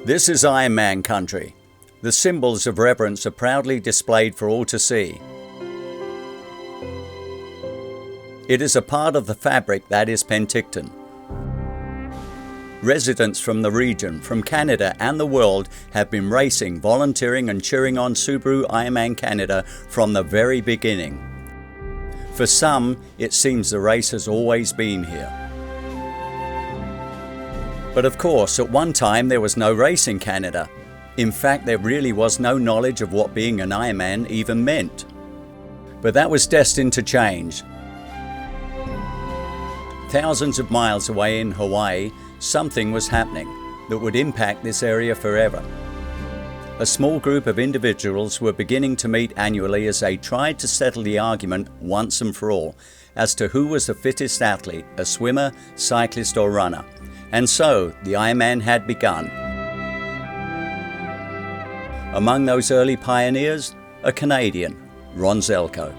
This is Ironman country. The symbols of reverence are proudly displayed for all to see. It is a part of the fabric that is Penticton. Residents from the region, from Canada and the world have been racing, volunteering and cheering on Subaru Ironman Canada from the very beginning. For some, it seems the race has always been here. But of course, at one time there was no race in Canada. In fact, there really was no knowledge of what being an Ironman even meant. But that was destined to change. Thousands of miles away in Hawaii, something was happening that would impact this area forever. A small group of individuals were beginning to meet annually as they tried to settle the argument once and for all as to who was the fittest athlete, a swimmer, cyclist or runner. And so the Ironman had begun. Among those early pioneers, a Canadian, Ron Zelko.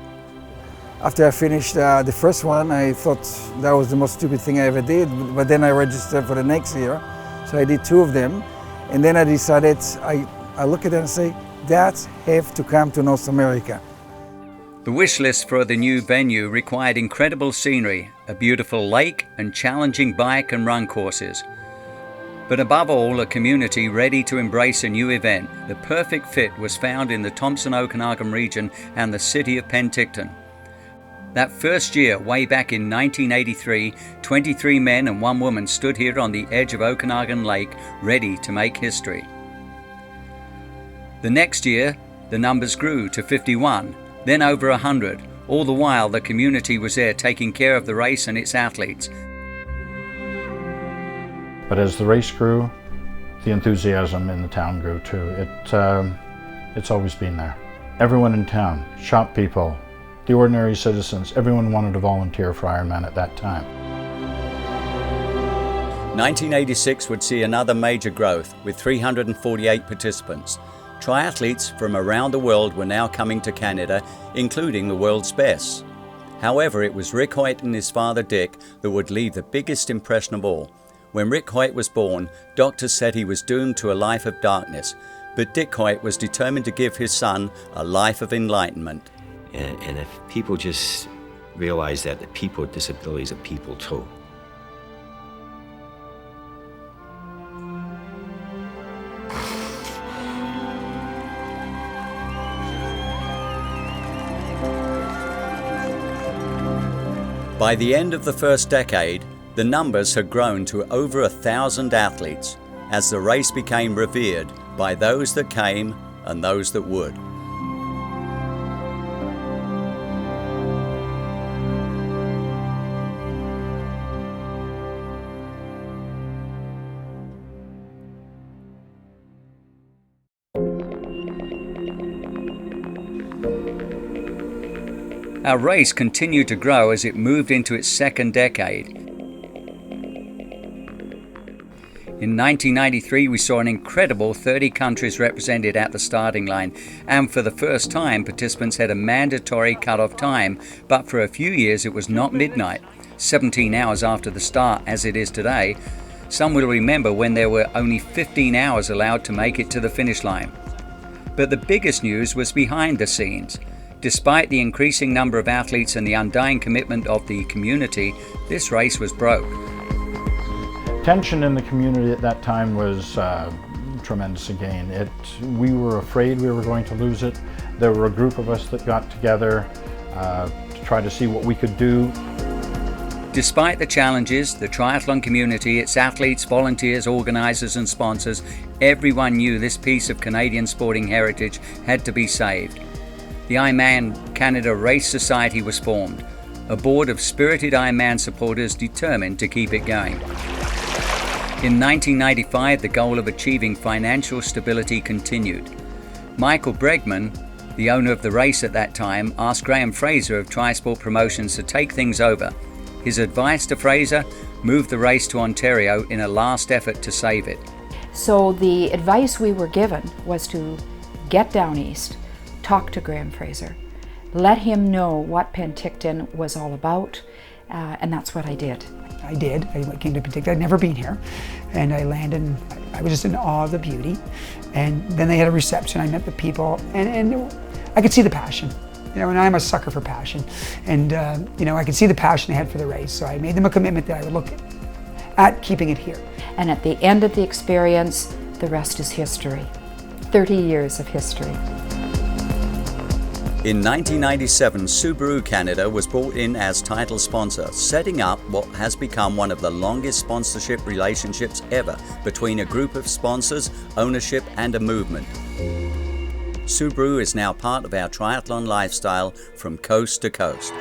After I finished the first one, I thought that was the most stupid thing I ever did, but then I registered for the next year, so I did 2 of them, and then I decided, I look at it and say, dads have to come to North America. The wish list for the new venue required incredible scenery, a beautiful lake and challenging bike and run courses. But above all, a community ready to embrace a new event. The perfect fit was found in the Thompson-Okanagan region and the city of Penticton. That first year, way back in 1983, 23 men and 1 woman stood here on the edge of Okanagan Lake, ready to make history. The next year, the numbers grew to 51, then over 100. All the while, the community was there taking care of the race and its athletes. But as the race grew, the enthusiasm in the town grew too. It's always been there. Everyone in town, shop people, the ordinary citizens, everyone wanted to volunteer for Ironman at that time. 1986 would see another major growth with 348 participants. Triathletes from around the world were now coming to Canada, including the world's best. However, it was Rick Hoyt and his father Dick that would leave the biggest impression of all. When Rick Hoyt was born, doctors said he was doomed to a life of darkness, but Dick Hoyt was determined to give his son a life of enlightenment. And if people just realize that the people with disabilities are people too. By the end of the first decade, the numbers had grown to over 1,000 athletes as the race became revered by those that came and those that would. Our race continued to grow as it moved into its second decade. In 1993, we saw an incredible 30 countries represented at the starting line, and for the first time, participants had a mandatory cut-off time, but for a few years it was not midnight, 17 hours after the start as it is today. Some will remember when there were only 15 hours allowed to make it to the finish line. But the biggest news was behind the scenes. Despite the increasing number of athletes and the undying commitment of the community, this race was broke. Tension in the community at that time was tremendous again. We were afraid we were going to lose it. There were a group of us that got together to try to see what we could do. Despite the challenges, the triathlon community, its athletes, volunteers, organisers and sponsors, everyone knew this piece of Canadian sporting heritage had to be saved. The Ironman Canada Race Society was formed, a board of spirited Ironman supporters determined to keep it going. In 1995, the goal of achieving financial stability continued. Michael Bregman, the owner of the race at that time, asked Graham Fraser of Trisport Promotions to take things over. His advice to Fraser: move the race to Ontario in a last effort to save it. So the advice we were given was to get down east, talk to Graham Fraser, let him know what Penticton was all about, and that's what I did. I did. I came to Penticton. I'd never been here. And I landed and I was just in awe of the beauty. And then they had a reception. I met the people and I could see the passion. You know, and I'm a sucker for passion. And, you know, I could see the passion they had for the race. So I made them a commitment that I would look at keeping it here. And at the end of the experience, the rest is history. 30 years of history. In 1997, Subaru Canada was brought in as title sponsor, setting up what has become one of the longest sponsorship relationships ever between a group of sponsors, ownership and a movement. Subaru is now part of our triathlon lifestyle from coast to coast.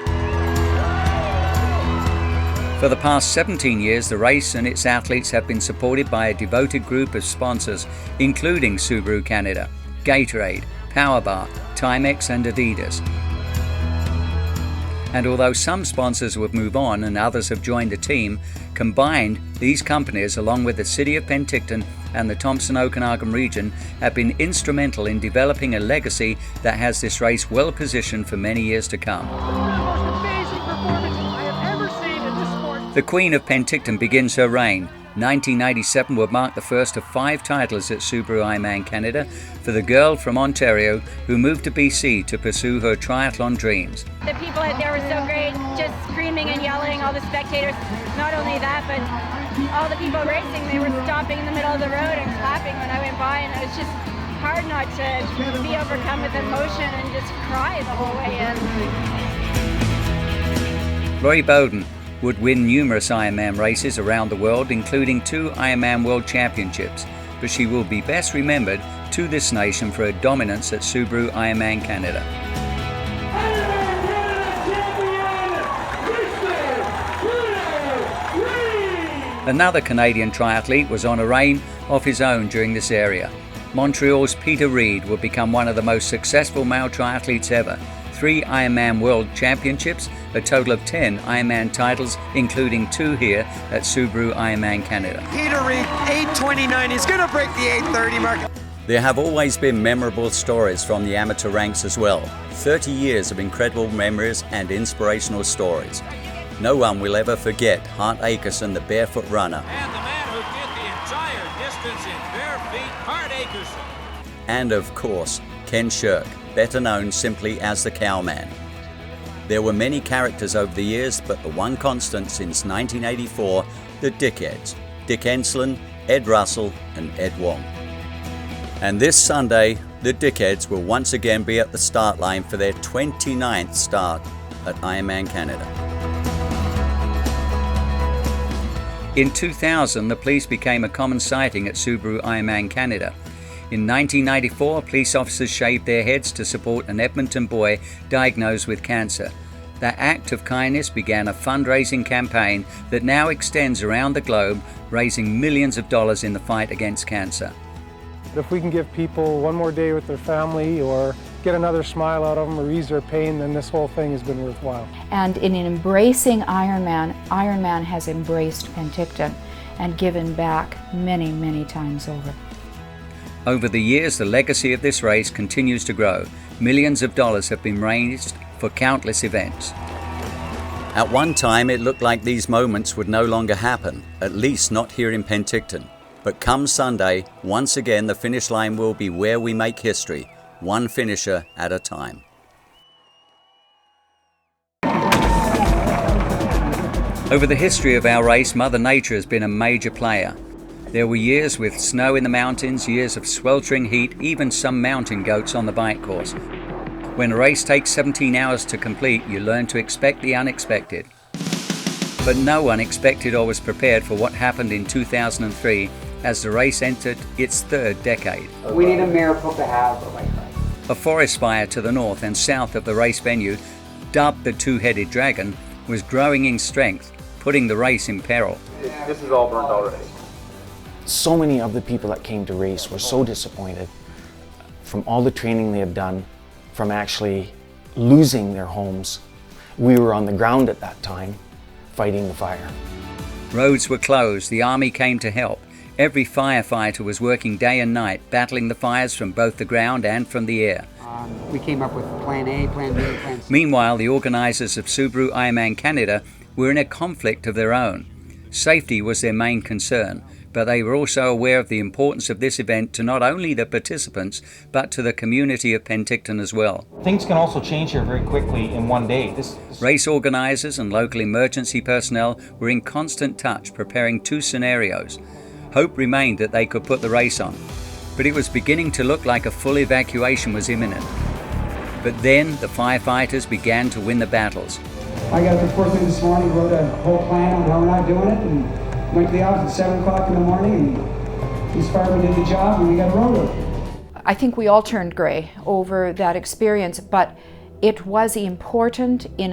For the past 17 years, the race and its athletes have been supported by a devoted group of sponsors, including Subaru Canada, Gatorade, Powerbar, Timex and Adidas. And although some sponsors would move on and others have joined the team, combined, these companies, along with the City of Penticton and the Thompson-Okanagan region, have been instrumental in developing a legacy that has this race well positioned for many years to come. The Queen of Penticton begins her reign. 1997 would mark the first of 5 titles at Subaru Ironman Canada for the girl from Ontario who moved to BC to pursue her triathlon dreams. The people out there were so great, just screaming and yelling, all the spectators. Not only that, but all the people racing, they were stopping in the middle of the road and clapping when I went by, and it was just hard not to be overcome with emotion and just cry the whole way in. Lori Bowden would win numerous Ironman races around the world, including 2 Ironman World Championships, but she will be best remembered to this nation for her dominance at Subaru Ironman Canada. Another Canadian triathlete was on a reign of his own during this area. Montreal's Peter Reid would become one of the most successful male triathletes ever. 3 Ironman World Championships, a total of 10 Ironman titles, including 2 here at Subaru Ironman Canada. Peter Reid, 8:29, he's going to break the 8:30 mark. There have always been memorable stories from the amateur ranks as well. 30 years of incredible memories and inspirational stories. No one will ever forget Hart Akerson, the barefoot runner. And the man who did the entire distance in bare feet, Hart Akerson. And of course, Ken Shirk, better known simply as the Cowman. There were many characters over the years, but the one constant since 1984, the Dickheads. Dick Enslin, Ed Russell and Ed Wong. And this Sunday, the Dickheads will once again be at the start line for their 29th start at Ironman Canada. In 2000, the police became a common sighting at Subaru Ironman Canada. In 1994, police officers shaved their heads to support an Edmonton boy diagnosed with cancer. That act of kindness began a fundraising campaign that now extends around the globe, raising millions of dollars in the fight against cancer. If we can give people one more day with their family or get another smile out of them or ease their pain, then this whole thing has been worthwhile. And in embracing Ironman, Ironman has embraced Penticton and given back many, many times over. Over the years, the legacy of this race continues to grow. Millions of dollars have been raised for countless events. At one time, it looked like these moments would no longer happen, at least not here in Penticton. But come Sunday, once again the finish line will be where we make history, one finisher at a time. Over the history of our race, Mother Nature has been a major player. There were years with snow in the mountains, years of sweltering heat, even some mountain goats on the bike course. When a race takes 17 hours to complete, you learn to expect the unexpected. But no one expected or was prepared for what happened in 2003 as the race entered its 3rd decade. We need a miracle to have a bike race. A forest fire to the north and south of the race venue, dubbed the Two-Headed Dragon, was growing in strength, putting the race in peril. This is all burned already. So many of the people that came to race were so disappointed from all the training they had done, from actually losing their homes. We were on the ground at that time, fighting the fire. Roads were closed, the army came to help. Every firefighter was working day and night, battling the fires from both the ground and from the air. We came up with plan A, plan B, plan C. Meanwhile, the organisers of Subaru Ironman Canada were in a conflict of their own. Safety was their main concern, but they were also aware of the importance of this event to not only the participants, but to the community of Penticton as well. Things can also change here very quickly in one day. Race organisers and local emergency personnel were in constant touch, preparing two scenarios. Hope remained that they could put the race on, but it was beginning to look like a full evacuation was imminent. But then the firefighters began to win the battles. I got up at 4 this morning, wrote a whole plan on how we're not doing it, and went to the office at 7 o'clock in the morning, and these firemen did the job, and we got a road open. I think we all turned grey over that experience, but it was important in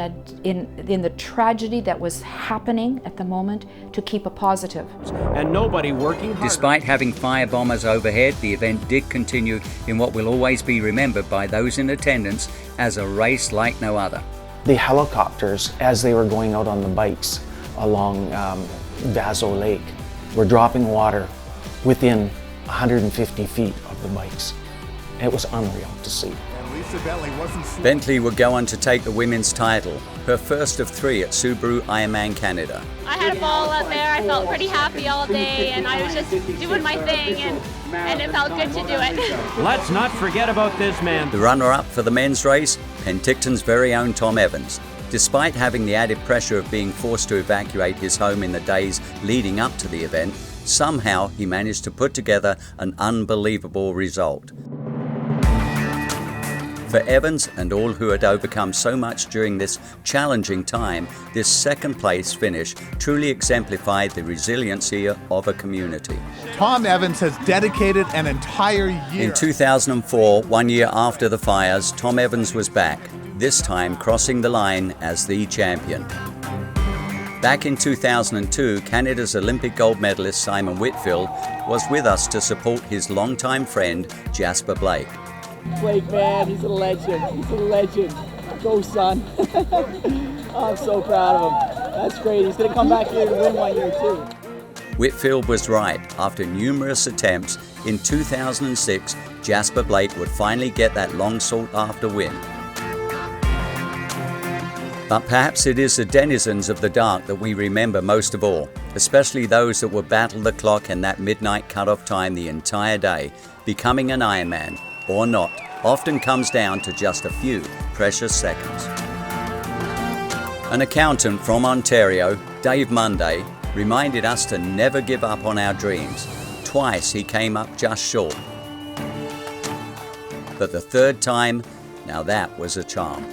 the tragedy that was happening at the moment to keep a positive. And nobody working hard. Despite having fire bombers overhead, the event did continue in what will always be remembered by those in attendance as a race like no other. The helicopters, as they were going out on the bikes along Vaso Lake, were dropping water within 150 feet of the bikes. It was unreal to see. Bentley would go on to take the women's title, her first of 3 at Subaru Ironman Canada. I had a ball out there. I felt pretty happy all day, and I was just doing my thing, and it felt good to do it. Let's not forget about this man. The runner-up for the men's race, Penticton's very own Tom Evans. Despite having the added pressure of being forced to evacuate his home in the days leading up to the event, somehow he managed to put together an unbelievable result. For Evans and all who had overcome so much during this challenging time, this second place finish truly exemplified the resiliency of a community. Tom Evans has dedicated an entire year. In 2004, 1 year after the fires, Tom Evans was back, this time crossing the line as the champion. Back in 2002, Canada's Olympic gold medalist Simon Whitfield was with us to support his longtime friend Jasper Blake. Blake, man, he's a legend. He's a legend. Go, son. I'm so proud of him. That's great. He's going to come back here to win 1 year, too. Whitfield was right. After numerous attempts, in 2006, Jasper Blake would finally get that long sought-after win. But perhaps it is the denizens of the dark that we remember most of all, especially those that would battle the clock and that midnight cut-off time the entire day. Becoming an Ironman, or not, often comes down to just a few precious seconds. An accountant from Ontario, Dave Monday, reminded us to never give up on our dreams. Twice he came up just short. But the third time, now that was a charm.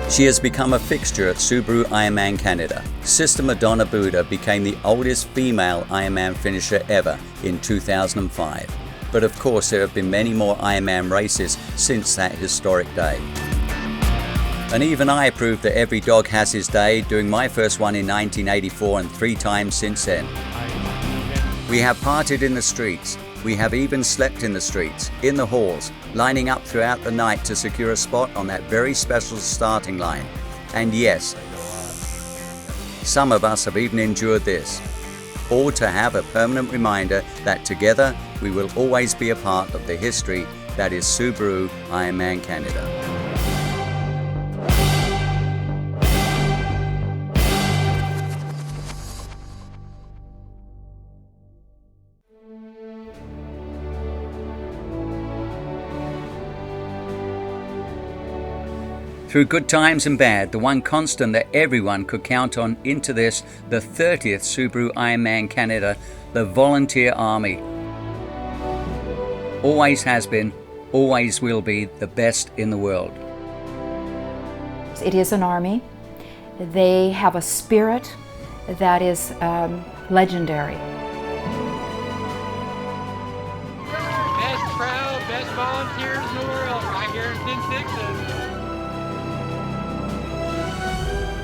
She has become a fixture at Subaru Ironman Canada. Sister Madonna Buddha became the oldest female Ironman finisher ever in 2005. But of course there have been many more Ironman races since that historic day. And even I proved that every dog has his day, doing my first one in 1984 and 3 times since then. We have partied in the streets. We have even slept in the streets, in the halls, lining up throughout the night to secure a spot on that very special starting line. And yes, some of us have even endured this. All to have a permanent reminder that together we will always be a part of the history that is Subaru Ironman Canada. Through good times and bad, the one constant that everyone could count on into this, the 30th Subaru Ironman Canada, the volunteer army. Always has been, always will be the best in the world. It is an army. They have a spirit that is legendary. Best crowd, best volunteers in the world, right here in Penticton.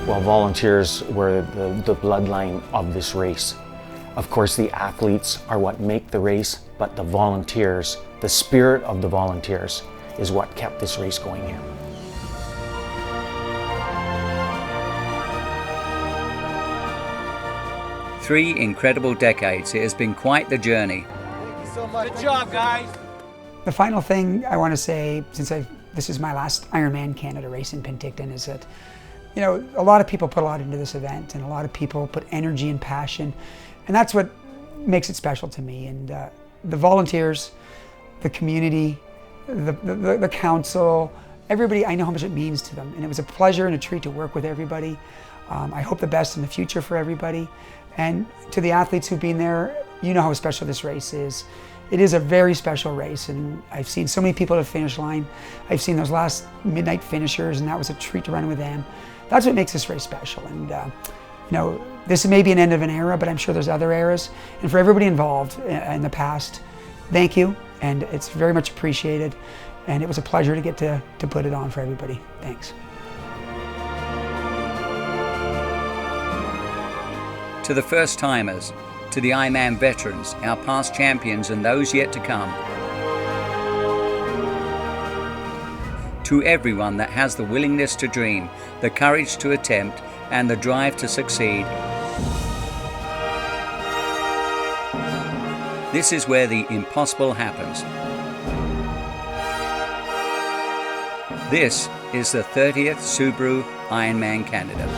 Well, volunteers were the bloodline of this race. Of course, the athletes are what make the race, but the volunteers, the spirit of the volunteers, is what kept this race going here. Three incredible decades. It has been quite the journey. Thank you so much. Good job, guys. The final thing I want to say, since this is my last Ironman Canada race in Penticton, is that You know, a lot of people put a lot into this event, and a lot of people put energy and passion, and that's what makes it special to me. And the volunteers, the community, the council, everybody, I know how much it means to them, and it was a pleasure and a treat to work with everybody. I hope the best in the future for everybody. And to the athletes who've been there, you know how special this race is. It is a very special race, and I've seen so many people at the finish line. I've seen those last midnight finishers, and that was a treat to run with them. That's what makes this race special. And you know, this may be an end of an era, but I'm sure there's other eras. And for everybody involved in the past, thank you, and it's very much appreciated. And it was a pleasure to get to put it on for everybody. Thanks. To the first timers, to the Ironman veterans, our past champions and those yet to come. To everyone that has the willingness to dream, the courage to attempt, and the drive to succeed. This is where the impossible happens. This is the 30th Subaru Ironman Canada.